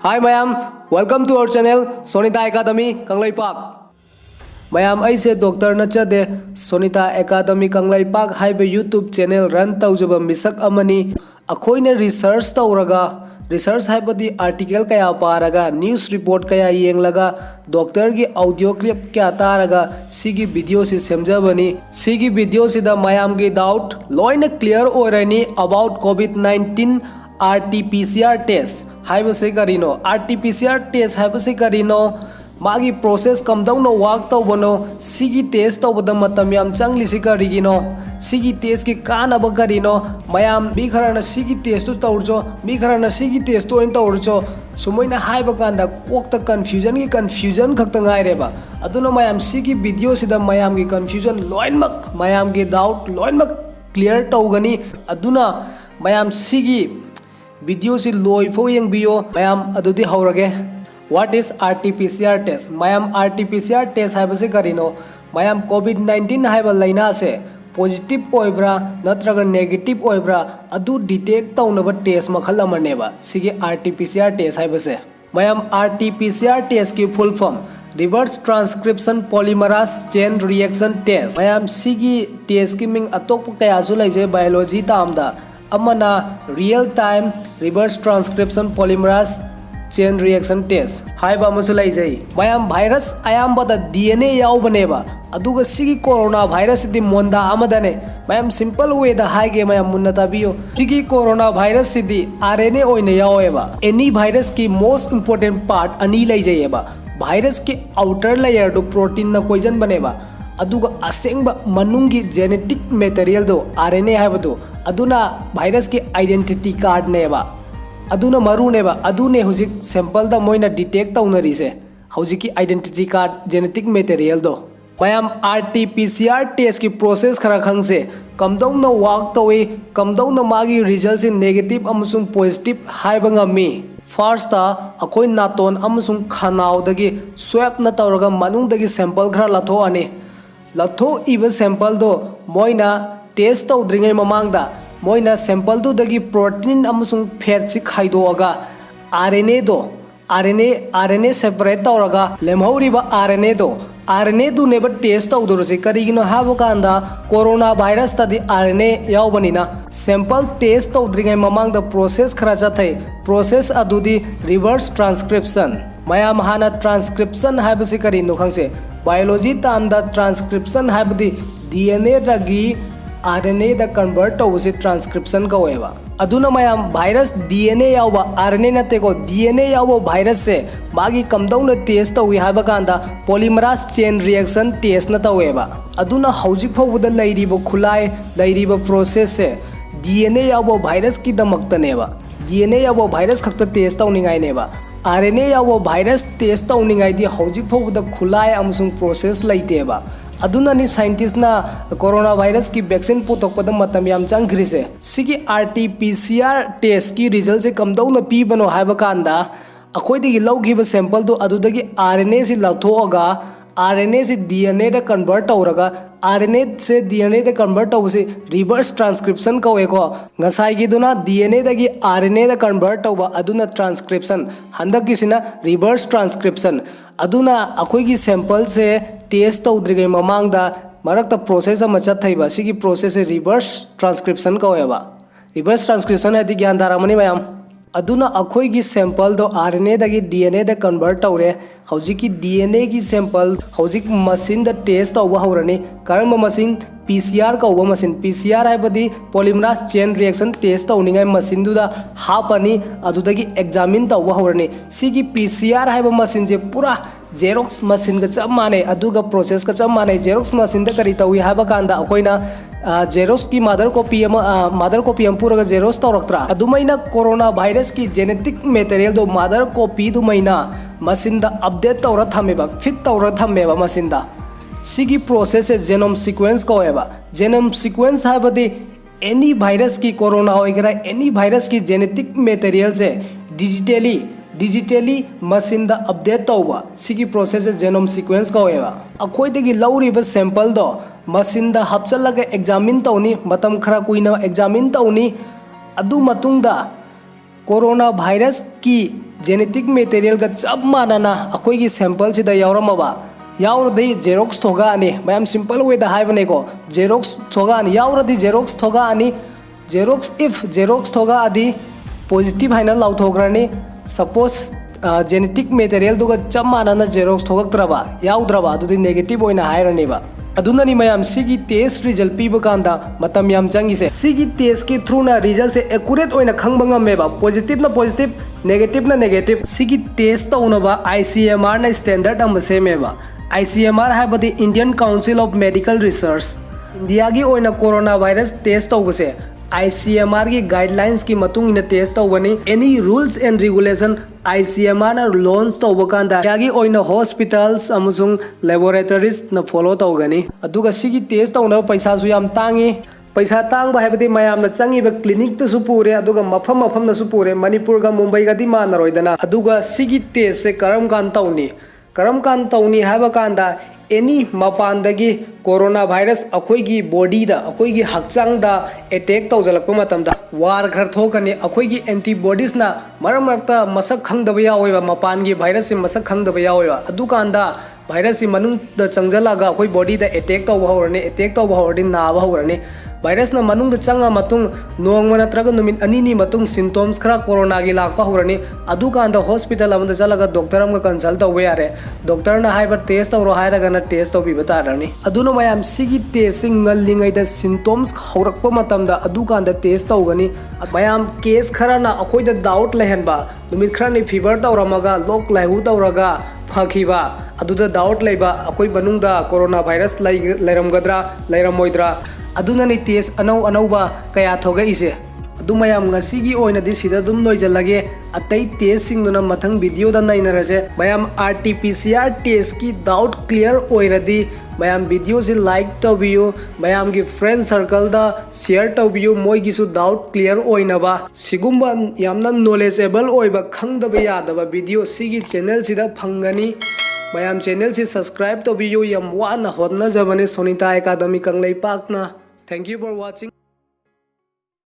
Hi mayam, welcome to our channel Sonita Academy Kanglai Park. Mayam aise doctor nachade Sonita Academy Kanglai Park haiba YouTube channel run tawjaba misak amani akhoina research tawraga research haibadi article kaya paraga news report kaya yenglaga doctor gi audio clip kya taraga sigi video si semjabani sigi video sida mayam gi doubt loina clear oirani about COVID-19 RT-PCR test हाइबसे करिनो RT-PCR test हाइबसे करिनो मागी process कमदौनो वाक तौबनो सिगी test तौबदा मतम याम चंगलिसि करिगिनो सिगी test की कानब करिनो मयाम मी Kharna सिगी test तो तौरजो मी Kharna सिगी test तो इन तौरजो सुमैना हाइबा कांदा कोकता कन्फ्यूजन खक्ता गायरेबा अदुनो मयाम सिगी वीडियो सिदा मयाम की कन्फ्यूजन लोइनमक मयाम की डाउट लोइनमक क्लियर तौगनी अदुना मयाम सिगी वीडियो से लोइफो यंगबियो मयाम अदुदी हौरगे व्हाट इज RT-PCR टेस्ट मयाम RT-PCR टेस्ट हाइबसे करिनो मयाम COVID-19 हाइबा लाइना से पॉजिटिव ओइब्रा नत्रगा नेगेटिव ओइब्रा अदु डिटेक्ट तौनबा टेस्ट मखल अमनेबा सिगे RT-PCR टेस्ट हाइबसे मयाम RT-PCR टेस्ट की full form reverse transcription polymerase chain reaction test मयाम सिगी टेस्ट की मिंग अतोप कयासु लाइजे बायोलॉजी तामदा अमना real time reverse transcription polymerase chain reaction test हाइबा अमसु लाइजै मयाम वायरस अयामबदा DNA यावबनेबा अदुगा सिगी कोरोना वायरस सिदि मोंदा अमदने मयाम सिंपल वे दा हाइगे मयाम मुन्ना ताबियो सिगी कोरोना वायरस सिदि RNA ओइने यावेबा एनी वायरस की मोस्ट इंपोर्टेंट पार्ट अनी लाइजैबा वायरस की आउटर लेयर दो प्रोटीन न कोइजन बनेबा अदुगा असेंगबा मनुंगी जेनेटिक मटेरियल दो RNA हाइबदो अदुना वायरस की आइडेंटिटी कार्ड नेबा अदुना मरुनेबा अदुने हुजिक सैंपल दा मोइना डिटेक्ट तौनरिसे हुजिकी आइडेंटिटी कार्ड जेनेटिक मटेरियल दो मयाम RT-PCR टेस्ट की प्रोसेस खरा खंगसे कमदौना वाक तौई कमदौना मागी रिजल्ट से नेगेटिव अमसुंग पॉजिटिव हाइबंगामी फर्स्ट अखोई नातोन अमसुंग खनाउदगी स्वैप न तौरगा मनुंगदगी सैंपल खरा लाथोआने लाथो इबा सैंपल दो मोइना टेस्ट तौद्रिङै ममांगदा मोइना सैंपल दुदगी प्रोटीन अमसुंग फैट से खाइदोगा RNA सेपरेट तौरगा लेमहौरिबा RNA दुनेबा टेस्ट तौदोरसे करिगिनो हाबकांदा कोरोना वायरस तदि RNA यावबनिना सैंपल टेस्ट तौद्रिङै ममांगदा प्रोसेस खरा जाथै प्रोसेस अदुदी रिवर्स ट्रांसक्रिप्शन मयाम हाना ट्रांसक्रिप्शन हाइबसे करिनो खंगसे बायोलॉजी तामदा ट्रांसक्रिप्शन हाइबदी DNA रगी RNA दा कन्वर्ट तौबसे ट्रांसक्रिप्शन कवेबा अदुना मयाम वायरस DNA यावबा RNA नतेको DNA यावबा वायरस से मागी कमदौना टेस्ट तौई हाइबा कांदा पॉलीमरास चेन रिएक्शन टेस्ट न तौवेबा अदुना हौजिक फौबदा लैरिबो खुलाय लैरिबो प्रोसेस से DNA यावबा वायरस की दमक्तनेबा DNA यावबा वायरस खक्ता टेस्ट तौनिंगायनेबा RNA यावबा वायरस टेस्ट तौनिंगायदि हौजिक फौबदा खुलाय अमसुंग प्रोसेस लैतेबा अदुनानी साइंटिस्ट ना कोरोना वायरस की वैक्सीन पुथोकपदा मतम याम चंगख्रिसे सिगी RT-PCR टेस्ट की रिजल्ट से कमदौना पीबनो हाइबा कांदा अखोइदगी लौगिबा सैंपल दो अदुदगी RNA से लथोगा RNA से DNA दा कन्वर्ट तौरगा RNA से DNA दा कन्वर्ट तौबसे रिवर्स ट्रांसक्रिप्शन कवेको ngसाइगिदुना DNA दगी RNA दा कन्वर्ट तौबा अदुना ट्रांसक्रिप्शन हंदकिसिना रिवर्स ट्रांसक्रिप्शन अदुना अखोइगी सैंपल से टेस्ट तौद्रिगै ममांगदा मरक्ता प्रोसेस अमा चथैबा सिगी प्रोसेस से रिवर्स ट्रांसक्रिप्शन कवेबा रिवर्स ट्रांसक्रिप्शन है ज्ञान दारामनि मयाम अदुना अखोइगी सैंपल दो RNA दगी DNA दा कन्वर्ट तौरे हौजिकी DNA की सैंपल हौजिक मशीन दा टेस्ट तौबा हौरनी करम मशीन PCR कौबा मशीन PCR हाइबदी पॉलीमरास चेन रिएक्शन टेस्ट तौनिंगाय मशीन दुदा हापनी अदुदगी एग्जामिन तौबा हौरनी सिगी PCR हाइबा मशीन से पूरा जेरोक्स मशीन का चप माने अदुगा प्रोसेस का चप माने जेरोक्स मशीन दा करी तौई हाइबा कांदा अखोइना जेरोक्स की मदर कॉपी हम पूरा जेरोक्स तौरक्त्रा अदुमैना कोरोना वायरस की जेनेटिक मटेरियल दो मदर कॉपी दुमैना मशीन दा अपडेट तौरा थमेबा फिट तौरा थमेबा मशीन दा सिगी प्रोसेस से जेनोम सीक्वेंस कवेबा जेनोम सीक्वेंस हाइबदी एनी वायरस की कोरोना होइगरा एनी वायरस की जेनेटिक मटेरियल से डिजिटली मशीन दा अपडेट तौबा सिगी प्रोसेस से जेनोम सीक्वेंस कवेबा अखोइदगी लौरिबा सैंपल दो मशीन दा हपचलगा एग्जामिन तौनी मतम खरा कुइना एग्जामिन तौनी अदु मतुंगदा कोरोना वायरस की जेनेटिक मटेरियल का चप मानना अखोई सैंपल सिदा यावरमबा यावरदी जेरोक्स थोगानी मैम सिंपल वे दा हाइबनेको जेरोक्स थोगानी यावरदी जेरोक्स थोगानी जेरोक्स इफ जेरोक्स थोगादी पॉजिटिव हाइना लाउथोग्रानी सपोज जेनेटिक मटेरियल दुगा चप मानना जेरोक्स थोगक्त्रबा याउद्रबा अदुदी नेगेटिव ओइना हाइरनीबा अदुननी मयाम सिगी टेस्ट रिजल्ट पीब कांदा मतम याम चंगिसे सिगी टेस्ट की थ्रू ना रिजल्ट से एक्यूरेट ओइना खंगबा ngमेबा पॉजिटिव ना पॉजिटिव नेगेटिव ना नेगेटिव सिगी टेस्ट तौनबा ICMR ना स्टैंडर्ड अम सेमेबा ICMR हाइबदी Indian council of medical research India की ओइना कोरोना वायरस टेस्ट तौबसे ICMR की गाइडलाइंस की मतुंग इन टेस्ट तौबनी any rules and regulation ICMR ना लॉन्च तौब कांदा यागी ओइना हॉस्पिटल्स अमसुंग लैबोरेटरीज ना फॉलो तौगनी अदुगा सिगी टेस्ट तौना पैसा सु याम तांगी पैसा तांग हाइबदी मयाम ना चंगी क्लिनिक तो पुरे अदुगा मफम मफम ना पुरे मणिपुर का मुंबई का दी मानरोइदना अदुगा सिगी टेस्ट से करम कान तौनी हाइबा कांदा एनी मपानदगी कोरोना वायरस अखोईगी बॉडीदा अखोईगी हक्चांगदा अटैक तौजलक्पा मतमदा वार खर थोकनी अखोईगी एंटीबॉडीज ना मरम मरता मसक खंगदबा यावेबा मपानगी वायरस से मसक खंगदबा यावेबा अदुकांदा वायरस से मनुंगदा चंगजलागा अखोई बॉडीदा अटैक तौबा हौरनी अटैक तौबा हौरदी नाबा हौरनी वायरस ना मनुंग चंगा मतुंग नोंग नत्रगा नुमित अनिनी मतुंग सिम्टम्स खरा कोरोना की लापा हौरनी अदुकांदा हॉस्पिटल अमदा चलगा डॉक्टर अमगा कंसल्ट तौबा यारे डॉक्टर ना हाइबर टेस्ट तौरो हाइरगना टेस्ट तौबीबा तारनी अदुनो मयाम सिगी टेस्ट सिंग ngalingaida सिम्टम्स हौरकपा मतमदा अदुकांदा टेस्ट तौगनी मयाम केस खरा ना अखोइदा डाउट लेहनबा नुमित खरानी फीवर तौरमगा लोक लाइहु तौरगा फखिबा अदुदा डाउट लेबा अखोइ मनुंगदा कोरोना वायरस लैरमगद्रा लैरमोइद्रा अदुननी टेस्ट अनौबा कया थोगइसे अदुमयाम ngasiगी ओइनदी सिदा दुम लोइजलगे अतै टेस्ट सिंगदुना मथंग वीडियो दा नैनरसे मयाम RT-PCR टेस्ट की डाउट क्लियर ओइरदी मयाम वीडियो से लाइक तौबियो मयाम की फ्रेंड सर्कल दा शेयर तौबियो मोइगिसु डाउट क्लियर ओइनबा सिगुम्बा यामना नॉलेजेबल ओइबा खंगदबा यादबा वीडियो सिगी चैनल सिदा फंगनी मयाम चैनल से सब्सक्राइब तौबियो याम वाना होदना जबने सोनिता एकेडमी कंगलैपाकना थैंक यू फॉर वाचिंग।